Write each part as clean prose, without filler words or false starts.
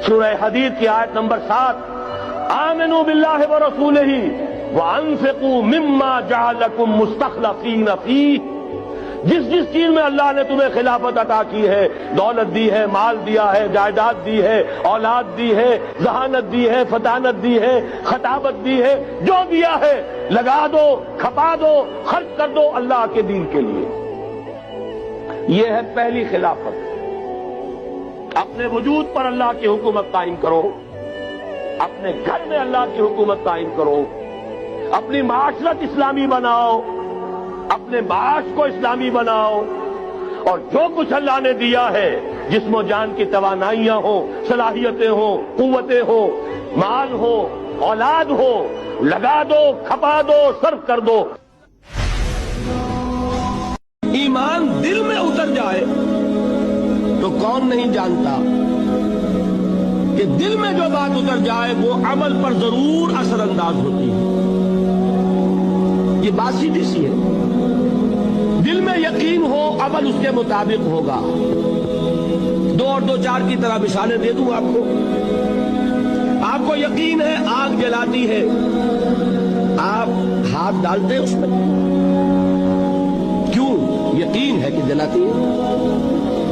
سورہ حدید کی آیت نمبر 7، آمنوا باللہ ورسولہ وانفقوا مما جعلکم مستخلفین فیہ، جس چیز میں اللہ نے تمہیں خلافت عطا کی ہے، دولت دی ہے، مال دیا ہے، جائیداد دی ہے، اولاد دی ہے، ذہانت دی ہے، فطانت دی ہے، خطابت دی ہے، جو دیا ہے لگا دو، کھپا دو، خرچ کر دو اللہ کے دین کے لیے۔ یہ ہے پہلی خلافت۔ اپنے وجود پر اللہ کی حکومت قائم کرو، اپنے گھر میں اللہ کی حکومت قائم کرو، اپنی معاشرت اسلامی بناؤ، اپنے معاش کو اسلامی بناؤ، اور جو کچھ اللہ نے دیا ہے، جسم و جان کی توانائیاں ہوں، صلاحیتیں ہوں، قوتیں ہوں، مال ہو، اولاد ہو، لگا دو، کھپا دو، صرف کر دو۔ ایمان دل میں اتر جائے تو کون نہیں جانتا کہ دل میں جو بات اتر جائے وہ عمل پر ضرور اثر انداز ہوتی ہے۔ یہ بات سیدھی سی ہے، دل میں یقین ہو عمل اس کے مطابق ہوگا۔ 2 اور 2 4 کی طرح مثالیں دے دوں آپ کو۔ آپ کو یقین ہے آگ جلاتی ہے، آپ ہاتھ ڈالتے ہیں اس میں، کیوں؟ یقین ہے کہ جلاتی ہے،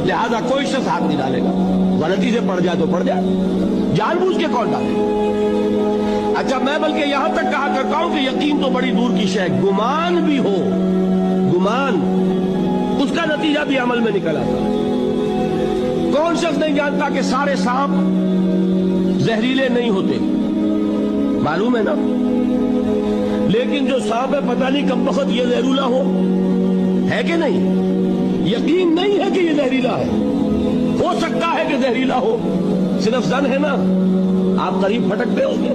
لہذا کوئی شخص ہاتھ نہیں ڈالے گا، غلطی سے پڑ جائے تو پڑ جائے، جان بوجھ کے کون ڈالے؟ اچھا، میں بلکہ یہاں تک کہا کرتا ہوں کہ یقین تو بڑی دور کی شے، گمان بھی ہو، گمان اس کا نتیجہ بھی عمل میں نکل آتا ہے۔ کون شخص نہیں جانتا کہ سارے سانپ زہریلے نہیں ہوتے؟ معلوم ہے نا، لیکن جو سانپ ہے پتہ نہیں کب وقت یہ زہریلا ہو، ہے کہ نہیں؟ یقین نہیں ہے کہ یہ زہریلا ہے، ہو سکتا ہے کہ زہریلا ہو، صرف زن ہے نا، آپ قریب پھٹکتے ہوں گے۔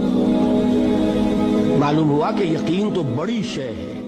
معلوم ہوا کہ یقین تو بڑی شے ہے۔